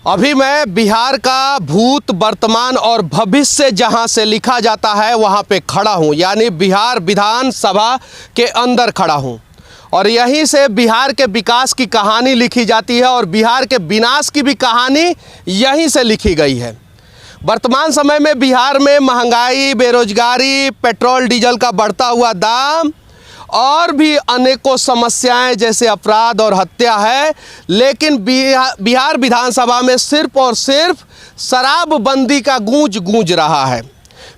अभी मैं बिहार का भूत, वर्तमान और भविष्य जहां से लिखा जाता है वहां पे खड़ा हूं, यानी बिहार विधानसभा के अंदर खड़ा हूं और यहीं से बिहार के विकास की कहानी लिखी जाती है और बिहार के विनाश की भी कहानी यहीं से लिखी गई है। वर्तमान समय में बिहार में महंगाई, बेरोजगारी, पेट्रोल डीजल का बढ़ता हुआ दाम और भी अनेकों समस्याएं जैसे अपराध और हत्या है, लेकिन बिहार विधानसभा में सिर्फ और सिर्फ शराबबंदी का गूंज रहा है।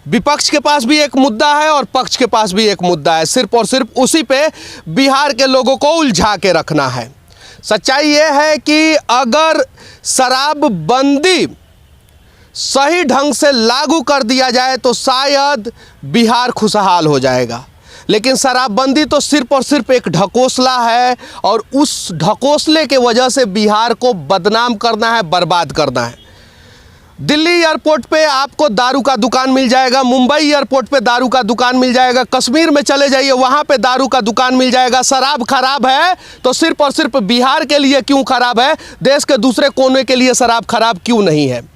विपक्ष के पास भी एक मुद्दा है और पक्ष के पास भी एक मुद्दा है, सिर्फ और सिर्फ उसी पे बिहार के लोगों को उलझा के रखना है। सच्चाई ये है कि अगर शराबबंदी सही ढंग से लागू कर दिया जाए तो शायद बिहार खुशहाल हो जाएगा, लेकिन शराबबंदी तो सिर्फ और सिर्फ एक ढकोसला है और उस ढकोसले के वजह से बिहार को बदनाम करना है, बर्बाद करना है। दिल्ली एयरपोर्ट पे आपको दारू का दुकान मिल जाएगा, मुंबई एयरपोर्ट पे दारू का दुकान मिल जाएगा, कश्मीर में चले जाइए वहाँ पे दारू का दुकान मिल जाएगा। शराब खराब है तो सिर्फ और सिर्फ बिहार के लिए क्यों खराब है, देश के दूसरे कोने के लिए शराब खराब क्यों नहीं है।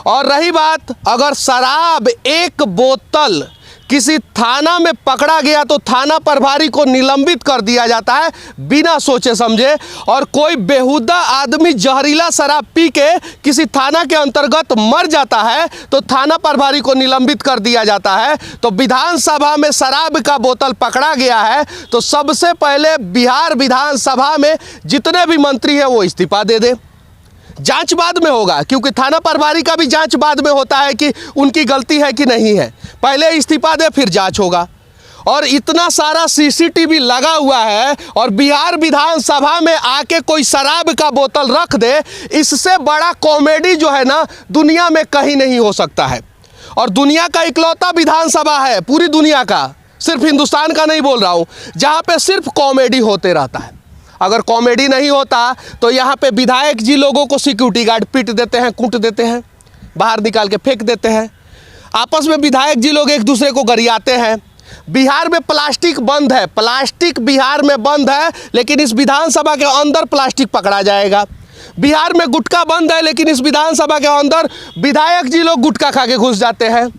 और रही बात, अगर शराब एक बोतल किसी थाना में पकड़ा गया तो थाना प्रभारी को निलंबित कर दिया जाता है बिना सोचे समझे, और कोई बेहुदा आदमी जहरीला शराब पी के किसी थाना के अंतर्गत मर जाता है तो थाना प्रभारी को निलंबित कर दिया जाता है। तो विधानसभा में शराब का बोतल पकड़ा गया है तो सबसे पहले बिहार विधानसभा में जितने भी मंत्री हैं वो इस्तीफा दे दे। जांच बाद में होगा, क्योंकि थाना प्रभारी का भी जांच बाद में होता है कि उनकी गलती है कि नहीं है। पहले इस्तीफा दे फिर जांच होगा। और इतना सारा सीसीटीवी लगा हुआ है और बिहार विधानसभा में आके कोई शराब का बोतल रख दे, इससे बड़ा कॉमेडी जो है ना दुनिया में कहीं नहीं हो सकता है। और दुनिया का इकलौता विधानसभा है, पूरी दुनिया का, सिर्फ हिंदुस्तान का नहीं बोल रहा हूँ, जहाँ पे सिर्फ कॉमेडी होते रहता है। अगर कॉमेडी नहीं होता तो यहाँ पे विधायक जी लोगों को सिक्योरिटी गार्ड पीट देते हैं, कूट देते हैं, बाहर निकाल के फेंक देते हैं। आपस में विधायक जी लोग एक दूसरे को गरियाते हैं। बिहार में प्लास्टिक बंद है, प्लास्टिक बिहार में बंद है, लेकिन इस विधानसभा के अंदर प्लास्टिक पकड़ा जाएगा। बिहार में गुटखा बंद है, लेकिन इस विधानसभा के अंदर विधायक जी लोग गुटखा खा के घुस जाते हैं।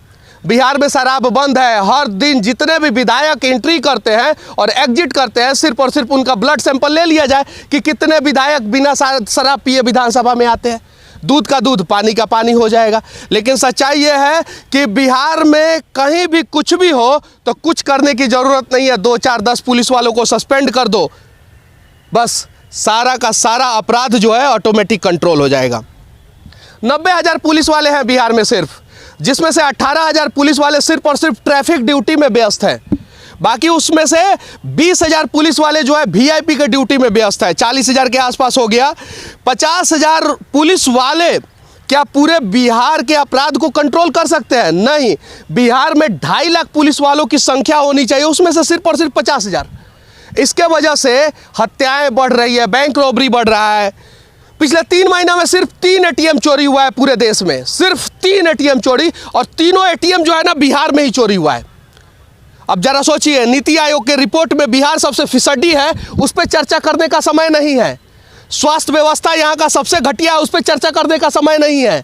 बिहार में शराब बंद है, हर दिन जितने भी विधायक एंट्री करते हैं और एग्जिट करते हैं सिर्फ और सिर्फ उनका ब्लड सैंपल ले लिया जाए कि कितने विधायक बिना शराब पिए विधानसभा में आते हैं। दूध का दूध, पानी का पानी हो जाएगा। लेकिन सच्चाई ये है कि बिहार में कहीं भी कुछ भी हो तो कुछ करने की ज़रूरत नहीं है। 2, 4, 10 पुलिस वालों को सस्पेंड कर दो, बस सारा का सारा अपराध जो है ऑटोमेटिक कंट्रोल हो जाएगा। 90,000 पुलिस वाले हैं बिहार में सिर्फ, जिसमें से 18,000 पुलिस वाले सिर्फ और सिर्फ ट्रैफिक ड्यूटी में व्यस्त हैं। बाकी उसमें से 20,000 पुलिस वाले जो है वीआईपी के ड्यूटी में व्यस्त है। 40,000 के आसपास हो गया। 50,000 पुलिस वाले क्या पूरे बिहार के अपराध को कंट्रोल कर सकते हैं? नहीं। बिहार में 2.5 लाख पुलिस वालों की संख्या होनी चाहिए, उसमें से सिर्फ और सिर्फ 50,000। इसके वजह से हत्याएं बढ़ रही है, बैंक रॉबरी बढ़ रहा है। पिछले 3 महीना में सिर्फ 3 एटीएम चोरी हुआ है पूरे देश में, सिर्फ 3 एटीएम चोरी, और तीनों एटीएम जो है ना बिहार में ही चोरी हुआ है। अब जरा सोचिए, नीति आयोग के रिपोर्ट में बिहार सबसे फिसड्डी है, उस पर चर्चा करने का समय नहीं है। स्वास्थ्य व्यवस्था यहाँ का सबसे घटिया है, उस पर चर्चा करने का समय नहीं है।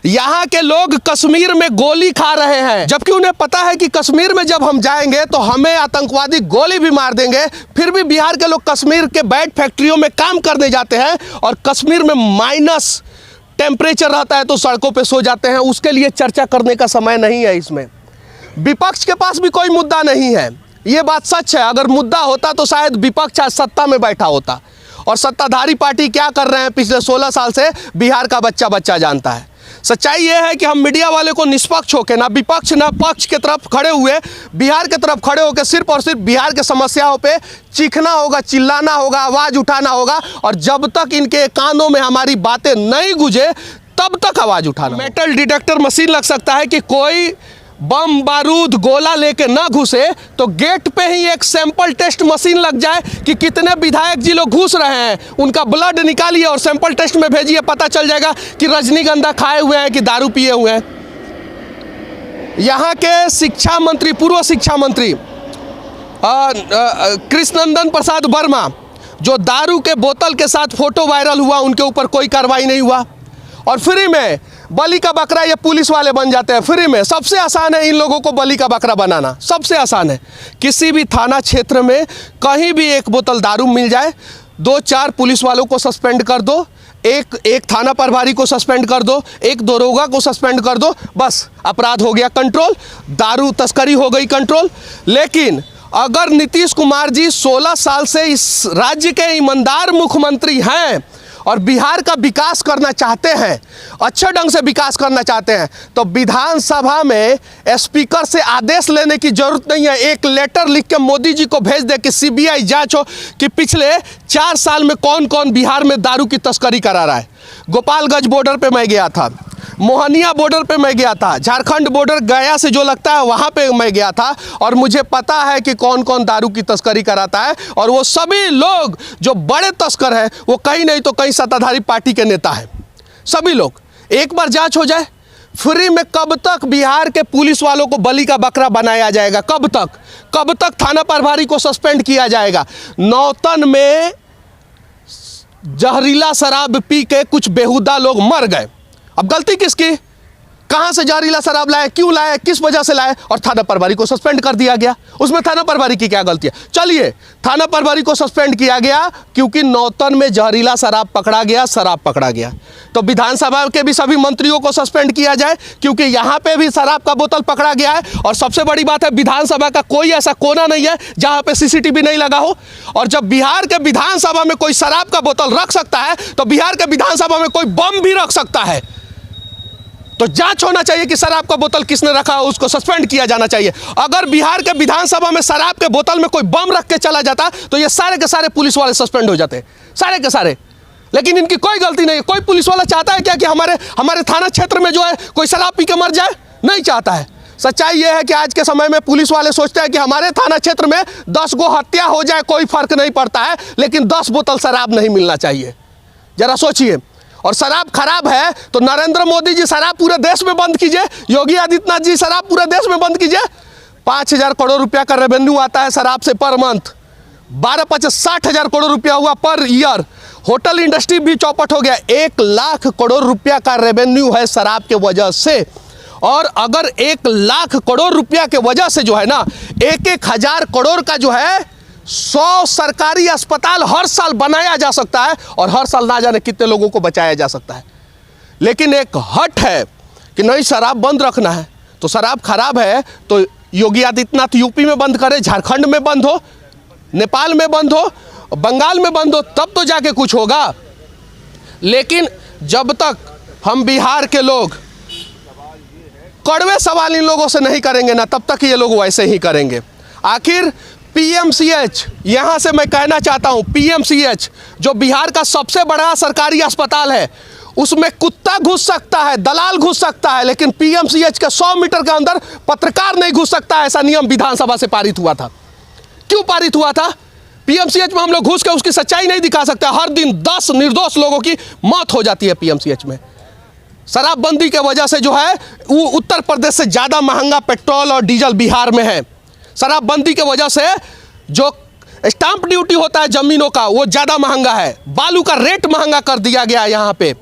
यहाँ के लोग कश्मीर में गोली खा रहे हैं, जबकि उन्हें पता है कि कश्मीर में जब हम जाएंगे तो हमें आतंकवादी गोली भी मार देंगे। फिर भी बिहार के लोग कश्मीर के बैट फैक्ट्रियों में काम करने जाते हैं और कश्मीर में माइनस टेम्परेचर रहता है तो सड़कों पे सो जाते हैं। उसके लिए चर्चा करने का समय नहीं है इसमें। विपक्ष के पास भी कोई मुद्दा नहीं है, ये बात सच है। अगर मुद्दा होता तो शायद विपक्ष आज सत्ता में बैठा होता। और सत्ताधारी पार्टी क्या कर रहे हैं पिछले 16 साल से बिहार का बच्चा बच्चा जानता है। सच्चाई ये है कि हम मीडिया वाले को निष्पक्ष होकर, ना विपक्ष ना पक्ष की तरफ खड़े हुए, बिहार की तरफ खड़े होकर सिर्फ और सिर्फ बिहार के समस्याओं पे चीखना होगा, चिल्लाना होगा, आवाज़ उठाना होगा। और जब तक इनके कानों में हमारी बातें नहीं गूंजे तब तक आवाज़ उठाना। मेटल डिटेक्टर मशीन लग सकता है कि कोई बम बारूद गोला लेके ना घुसे तो गेट पे ही एक सैंपल टेस्ट मशीन लग जाए कि कितने विधायक जी लोग घुस रहे हैं, उनका ब्लड निकालिए और सैंपल टेस्ट में भेजिए, पता चल जाएगा कि रजनीगंधा खाए हुए हैं कि दारू पिए हुए हैं। यहाँ के शिक्षा मंत्री, पूर्व शिक्षा मंत्री कृष्णनंदन प्रसाद वर्मा, जो दारू के बोतल के साथ फोटो वायरल हुआ, उनके ऊपर कोई कार्रवाई नहीं हुआ। और फ्री में बलि का बकरा ये पुलिस वाले बन जाते हैं फ्री में। सबसे आसान है इन लोगों को बलि का बकरा बनाना, सबसे आसान है। किसी भी थाना क्षेत्र में कहीं भी एक बोतल दारू मिल जाए, 2-4 पुलिस वालों को सस्पेंड कर दो, एक थाना प्रभारी को सस्पेंड कर दो, एक दरोगा को सस्पेंड कर दो, बस अपराध हो गया कंट्रोल, दारू तस्करी हो गई कंट्रोल। लेकिन अगर नीतीश कुमार जी 16 साल से इस राज्य के ईमानदार मुख्यमंत्री हैं और बिहार का विकास करना चाहते हैं, अच्छे ढंग से विकास करना चाहते हैं, तो विधानसभा में स्पीकर से आदेश लेने की जरूरत नहीं है। एक लेटर लिख के मोदी जी को भेज दे कि सीबीआई जांच हो कि पिछले 4 साल में कौन कौन बिहार में दारू की तस्करी करा रहा है। गोपालगंज बॉर्डर पे मैं गया था, मोहनिया बॉर्डर पे मैं गया था, झारखंड बॉर्डर गया से जो लगता है वहाँ पे मैं गया था, और मुझे पता है कि कौन कौन दारू की तस्करी कराता है। और वो सभी लोग जो बड़े तस्कर हैं वो कहीं नहीं तो कहीं सत्ताधारी पार्टी के नेता हैं, सभी लोग। एक बार जांच हो जाए फ्री में, कब तक बिहार के पुलिस वालों को बलि का बकरा बनाया जाएगा? कब तक थाना प्रभारी को सस्पेंड किया जाएगा? नौतन में जहरीला शराब पी के कुछ बेहुदा लोग मर गए, अब गलती किसकी? कहां से जहरीला शराब लाए, क्यों लाए, किस वजह से लाए? और थाना प्रभारी को सस्पेंड कर दिया गया। उसमें थाना प्रभारी की क्या गलती है? चलिए, थाना प्रभारी को सस्पेंड किया गया क्योंकि नौतन में जहरीला शराब पकड़ा गया, शराब पकड़ा गया। तो विधानसभा के भी सभी मंत्रियों को सस्पेंड किया जाए क्योंकि यहां पे भी शराब का बोतल पकड़ा गया है। और सबसे बड़ी बात है, विधानसभा का कोई ऐसा कोना नहीं है जहां पे सीसीटीवी नहीं लगा हो। और जब बिहार के विधानसभा में कोई शराब का बोतल रख सकता है तो बिहार के विधानसभा में कोई बम भी रख सकता है। तो जांच होना चाहिए कि शराब का बोतल किसने रखा, उसको सस्पेंड किया जाना चाहिए। अगर बिहार के विधानसभा में शराब के बोतल में कोई बम रख के चला जाता तो ये सारे के सारे पुलिस वाले सस्पेंड हो जाते, सारे के सारे। लेकिन इनकी कोई गलती नहीं है। कोई पुलिस वाला चाहता है क्या कि हमारे थाना क्षेत्र में जो है कोई शराब पी के मर जाए? नहीं चाहता है। सच्चाई यह है कि आज के समय में पुलिस वाले सोचते हैं कि हमारे थाना क्षेत्र में 10 गो हत्या हो जाए कोई फर्क नहीं पड़ता है, लेकिन 10 बोतल शराब नहीं मिलना चाहिए। जरा सोचिए। और शराब खराब है तो नरेंद्र मोदी जी शराब पूरे देश में बंद कीजिए, योगी आदित्यनाथ जी शराब पूरे देश में बंद कीजिए। 5,000 करोड़ रुपया का रेवेन्यू आता है शराब से पर मंथ, 12-50-60,000 करोड़ रुपया हुआ पर ईयर। होटल इंडस्ट्री भी चौपट हो गया। 1 लाख करोड़ रुपया का रेवेन्यू है शराब के वजह से। और अगर 1 लाख करोड़ रुपया के वजह से जो है ना 1-1 हज़ार करोड़ का जो है 100 सरकारी अस्पताल हर साल बनाया जा सकता है और हर साल ना जाने कितने लोगों को बचाया जा सकता है। लेकिन एक हट है कि नहीं, शराब बंद रखना है। तो शराब खराब है तो योगी आदित्यनाथ यूपी में बंद करे, झारखंड में बंद हो, नेपाल में बंद हो, बंगाल में बंद हो, तब तो जाके कुछ होगा। लेकिन जब तक हम बिहार के लोग कड़वे सवाल इन लोगों से नहीं करेंगे ना, तब तक ये लोग वैसे ही करेंगे। आखिर पीएमसीएच, यहाँ से मैं कहना चाहता हूँ, पीएमसीएच जो बिहार का सबसे बड़ा सरकारी अस्पताल है, उसमें कुत्ता घुस सकता है, दलाल घुस सकता है, लेकिन पीएमसीएच के 100 मीटर के अंदर पत्रकार नहीं घुस सकता। ऐसा नियम विधानसभा से पारित हुआ था। क्यों पारित हुआ था? पीएमसीएच में हम लोग घुस के उसकी सच्चाई नहीं दिखा सकते। हर दिन 10 निर्दोष लोगों की मौत हो जाती है पीएमसीएच में। शराबबंदी के वजह से जो है उत्तर प्रदेश से ज़्यादा महंगा पेट्रोल और डीजल बिहार में है। शराबबंदी के वजह से जो स्टाम्प ड्यूटी होता है ज़मीनों का वो ज़्यादा महंगा है। बालू का रेट महंगा कर दिया गया यहाँ पे।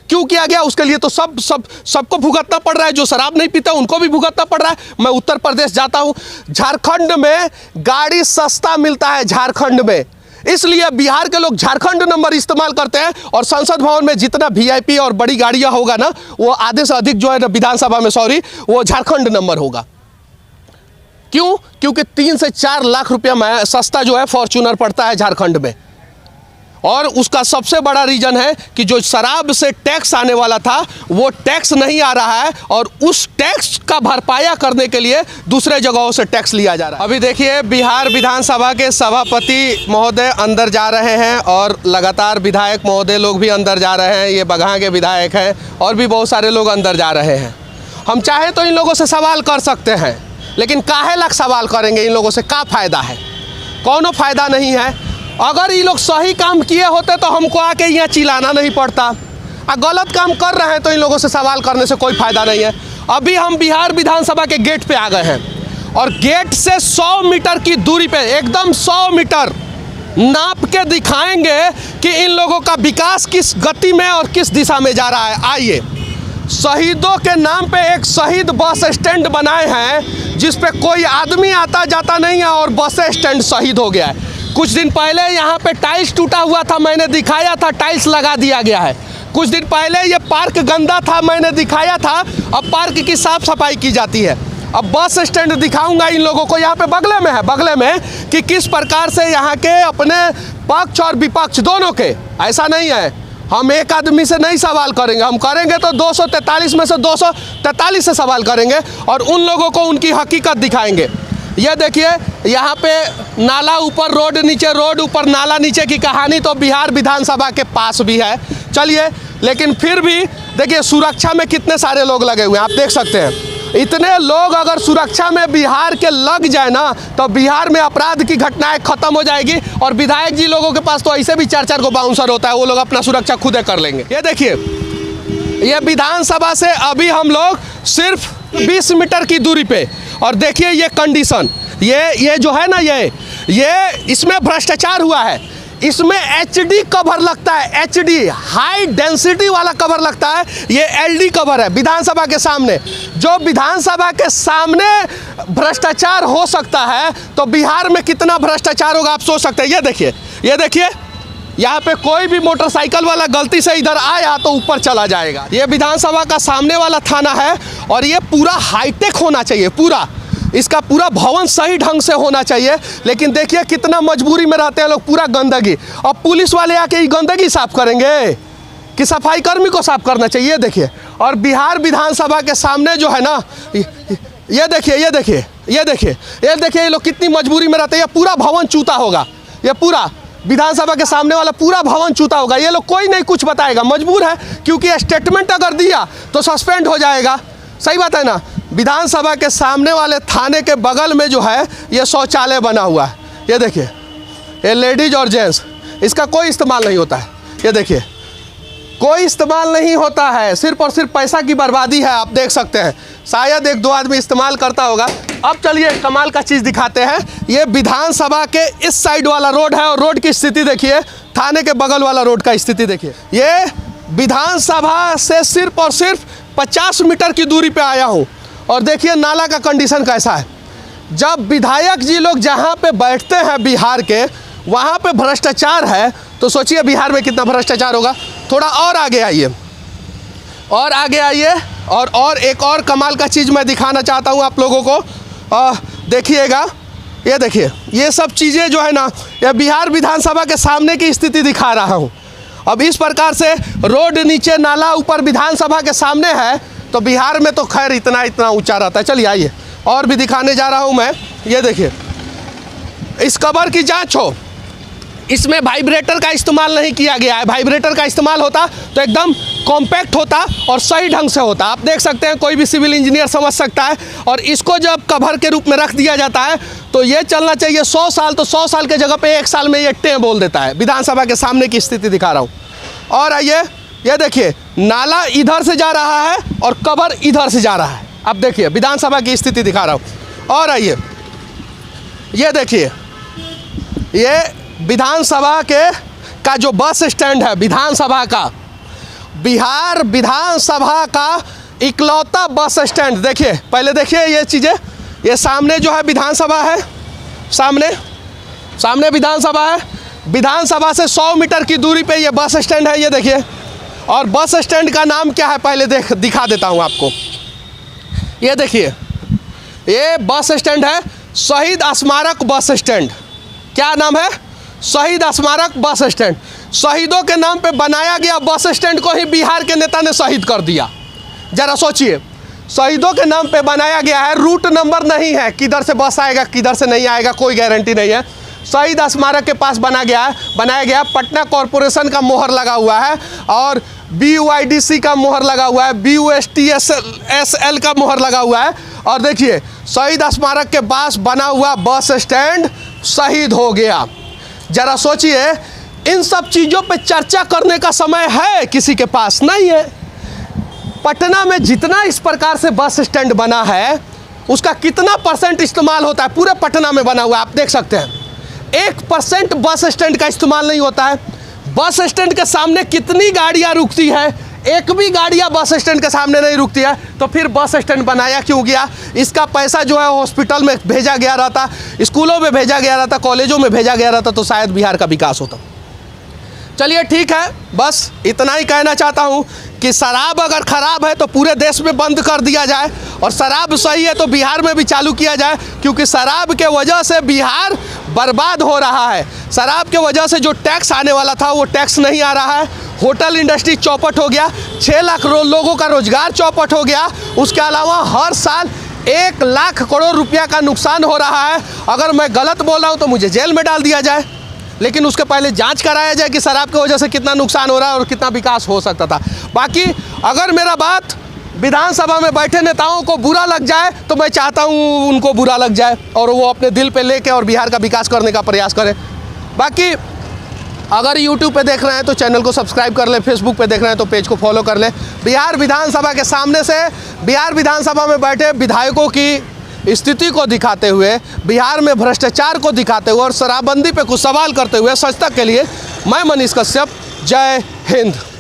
क्यों किया गया? उसके लिए तो सबको भुगतना पड़ रहा है। जो शराब नहीं पीता उनको भी भुगतना पड़ रहा है। मैं उत्तर प्रदेश जाता हूँ, झारखंड में गाड़ी सस्ता मिलता है झारखंड में, इसलिए बिहार के लोग झारखंड नंबर इस्तेमाल करते हैं। और संसद भवन में जितना वीआईपी और बड़ी गाड़ियाँ होगा ना, वो आधे से अधिक जो है ना विधानसभा में वो झारखंड नंबर होगा। क्यों? क्योंकि 3 से 4 लाख रुपया सस्ता जो है फॉर्च्यूनर पड़ता है झारखंड में। और उसका सबसे बड़ा रीजन है कि जो शराब से टैक्स आने वाला था वो टैक्स नहीं आ रहा है, और उस टैक्स का भरपाया करने के लिए दूसरे जगहों से टैक्स लिया जा रहा है। अभी देखिए, बिहार विधानसभा के सभापति महोदय अंदर जा रहे हैं और लगातार विधायक महोदय लोग भी अंदर जा रहे हैं। ये बगहा के विधायक हैं और भी बहुत सारे लोग अंदर जा रहे हैं। हम चाहे तो इन लोगों से सवाल कर सकते हैं, लेकिन काहे लाख सवाल करेंगे? इन लोगों से क्या फ़ायदा है? कोनो फायदा नहीं है। अगर ये लोग सही काम किए होते तो हमको आके यहाँ चिल्लाना नहीं पड़ता। गलत काम कर रहे हैं तो इन लोगों से सवाल करने से कोई फ़ायदा नहीं है। अभी हम बिहार विधानसभा के गेट पे आ गए हैं और गेट से 100 मीटर की दूरी पे, एकदम 100 मीटर नाप के दिखाएंगे कि इन लोगों का विकास किस गति में और किस दिशा में जा रहा है। आइए, शहीदों के नाम पे एक शहीद बस स्टैंड बनाए हैं जिस पे कोई आदमी आता जाता नहीं है और बस स्टैंड शहीद हो गया है। कुछ दिन पहले यहाँ पे टाइल्स टूटा हुआ था, मैंने दिखाया था, टाइल्स लगा दिया गया है। कुछ दिन पहले ये पार्क गंदा था, मैंने दिखाया था, अब पार्क की साफ सफाई की जाती है। अब बस स्टैंड दिखाऊंगा इन लोगों को, यहाँ पे बगले में है, बगले में, कि किस प्रकार से यहाँ के अपने पक्ष और विपक्ष दोनों के, ऐसा नहीं है हम एक आदमी से नहीं सवाल करेंगे, हम करेंगे तो 243 में से 243 से सवाल करेंगे और उन लोगों को उनकी हकीकत दिखाएंगे। ये देखिए, यहाँ पे नाला ऊपर रोड, नीचे रोड, ऊपर नाला, नीचे की कहानी तो बिहार विधानसभा के पास भी है। चलिए, लेकिन फिर भी देखिए सुरक्षा में कितने सारे लोग लगे हुए हैं, आप देख सकते हैं। इतने लोग अगर सुरक्षा में बिहार के लग जाए ना तो बिहार में अपराध की घटनाएं खत्म हो जाएगी। और विधायक जी लोगों के पास तो ऐसे भी 4-4 को बाउंसर होता है, वो लोग अपना सुरक्षा खुद कर लेंगे। ये देखिए, ये विधानसभा से अभी हम लोग सिर्फ 20 मीटर की दूरी पे, और देखिए ये कंडीशन, ये जो है ना, ये इसमें भ्रष्टाचार हुआ है। इसमें HD कवर लगता है, HD हाई डेंसिटी वाला कवर लगता है, ये LD कवर है। विधानसभा के सामने, जो विधानसभा के सामने भ्रष्टाचार हो सकता है तो बिहार में कितना भ्रष्टाचार होगा आप सोच सकते हैं। ये देखिए, यहाँ पे कोई भी मोटरसाइकिल वाला गलती से इधर आया तो ऊपर चला जाएगा। ये विधानसभा का सामने वाला थाना है और ये पूरा हाईटेक होना चाहिए, पूरा इसका पूरा भवन सही ढंग से होना चाहिए। लेकिन देखिए कितना मजबूरी में रहते हैं लोग, पूरा गंदगी। अब पुलिस वाले आके ये गंदगी साफ करेंगे कि सफाई कर्मी को साफ करना चाहिए। देखिए, और बिहार विधानसभा के सामने जो है ना, ये देखिए ये लोग कितनी मजबूरी में रहते हैं। ये पूरा भवन चूता होगा, ये पूरा विधानसभा के सामने वाला पूरा भवन चूता होगा। ये लोग कोई नहीं कुछ बताएगा, मजबूर है, क्योंकि स्टेटमेंट अगर दिया तो सस्पेंड हो जाएगा। सही बात है ना। विधानसभा के सामने वाले थाने के बगल में जो है ये शौचालय बना हुआ है। ये देखिए, ये लेडीज और जेंट्स, इसका कोई इस्तेमाल नहीं होता है। ये देखिए, कोई इस्तेमाल नहीं होता है, सिर्फ और सिर्फ पैसा की बर्बादी है। आप देख सकते हैं, शायद 1-2 आदमी इस्तेमाल करता होगा। अब चलिए कमाल का चीज़ दिखाते हैं। ये विधानसभा के इस साइड वाला रोड है और रोड की स्थिति देखिए, थाने के बगल वाला रोड का स्थिति देखिए। ये विधानसभा से सिर्फ और सिर्फ 50 मीटर की दूरी पे आया हूँ और देखिए नाला का कंडीशन कैसा है। जब विधायक जी लोग जहाँ पे बैठते हैं बिहार के, वहाँ पे भ्रष्टाचार है, तो सोचिए बिहार में कितना भ्रष्टाचार होगा। थोड़ा और आगे आइए, और आगे आइए, और एक और कमाल का चीज़ मैं दिखाना चाहता हूँ आप लोगों को। देखिएगा, ये देखिए, ये सब चीज़ें जो है ना, ये बिहार विधानसभा के सामने की स्थिति दिखा रहा हूँ। अब इस प्रकार से रोड नीचे, नाला ऊपर, विधानसभा के सामने है, तो बिहार में तो खैर इतना ऊंचा रहता है। चलिए आइए, और भी दिखाने जा रहा हूं मैं। ये देखिए, इस कवर की जांच हो, इसमें वाइब्रेटर का इस्तेमाल नहीं किया गया है। वाइब्रेटर का इस्तेमाल होता तो एकदम कॉम्पैक्ट होता और सही ढंग से होता। आप देख सकते हैं, कोई भी सिविल इंजीनियर समझ सकता है। और इसको जब कवर के रूप में रख दिया जाता है तो ये चलना चाहिए 100 साल, तो 100 साल के जगह पे 1 साल में ये टें बोल देता है। विधानसभा के सामने की स्थिति दिखा रहा हूँ। और आइए, ये देखिए, नाला इधर से जा रहा है और कवर इधर से जा रहा है। अब देखिए विधानसभा की स्थिति दिखा रहा हूँ। और आइए, ये देखिए, ये विधानसभा का जो बस स्टैंड है, विधानसभा का, बिहार विधानसभा का इकलौता बस स्टैंड। देखिए, पहले देखिए ये चीज़ें, ये सामने जो है विधानसभा है, सामने विधानसभा है। विधानसभा से 100 मीटर की दूरी पे ये बस स्टैंड है। ये देखिए, और बस स्टैंड का नाम क्या है पहले दिखा देता हूँ आपको। ये देखिए, ये बस स्टैंड है शहीद स्मारक बस स्टैंड। क्या नाम है? शहीद स्मारक बस स्टैंड। शहीदों के नाम पे बनाया गया बस स्टैंड को ही बिहार के नेता ने शहीद कर दिया। जरा सोचिए, शहीदों के नाम पे बनाया गया है, रूट नंबर नहीं है, किधर से बस आएगा किधर से नहीं आएगा कोई गारंटी नहीं है। शहीद स्मारक के पास बनाया गया। पटना कॉरपोरेशन का मोहर लगा हुआ है और BUIDC का मोहर लगा हुआ है, BUSTSL का मोहर लगा हुआ है। और देखिए, शहीद स्मारक के पास बना हुआ बस स्टैंड शहीद हो गया। जरा सोचिए, इन सब चीज़ों पे चर्चा करने का समय है किसी के पास? नहीं है। पटना में जितना इस प्रकार से बस स्टैंड बना है, उसका कितना % इस्तेमाल होता है? पूरे पटना में बना हुआ है, आप देख सकते हैं। 1% बस स्टैंड का इस्तेमाल नहीं होता है। बस स्टैंड के सामने कितनी गाड़ियां रुकती है, एक भी गाड़ियां बस स्टैंड के सामने नहीं रुकती है, तो फिर बस स्टैंड बनाया क्यों गया? इसका पैसा जो है हॉस्पिटल में भेजा गया रहता, स्कूलों में भेजा गया रहता, कॉलेजों में भेजा गया रहता, तो शायद बिहार का विकास होता। चलिए ठीक है, बस इतना ही कहना चाहता हूँ कि शराब अगर ख़राब है तो पूरे देश में बंद कर दिया जाए, और शराब सही है तो बिहार में भी चालू किया जाए, क्योंकि शराब के वजह से बिहार बर्बाद हो रहा है। शराब के वजह से जो टैक्स आने वाला था वो टैक्स नहीं आ रहा है। होटल इंडस्ट्री चौपट हो गया, 6 लाख लोगों का रोजगार चौपट हो गया। उसके अलावा हर साल 1 लाख करोड़ रुपया का नुकसान हो रहा है। अगर मैं गलत बोल रहा हूँ तो मुझे जेल में डाल दिया जाए, लेकिन उसके पहले जांच कराया जाए कि शराब की वजह से कितना नुकसान हो रहा है और कितना विकास हो सकता था। बाकी अगर मेरा बात विधानसभा में बैठे नेताओं को बुरा लग जाए तो मैं चाहता हूँ उनको बुरा लग जाए और वो अपने दिल पे लेके और बिहार का विकास करने का प्रयास करें। बाकी अगर YouTube पे देख रहे हैं तो चैनल को सब्सक्राइब कर लें, फेसबुक पे देख रहे हैं तो पेज को फॉलो कर लें। बिहार विधानसभा के सामने से बिहार विधानसभा में बैठे विधायकों की स्थिति को दिखाते हुए, बिहार में भ्रष्टाचार को दिखाते हुए और शराबबंदी पे कुछ सवाल करते हुए सच तक के लिए मैं मनीष कश्यप, जय हिंद।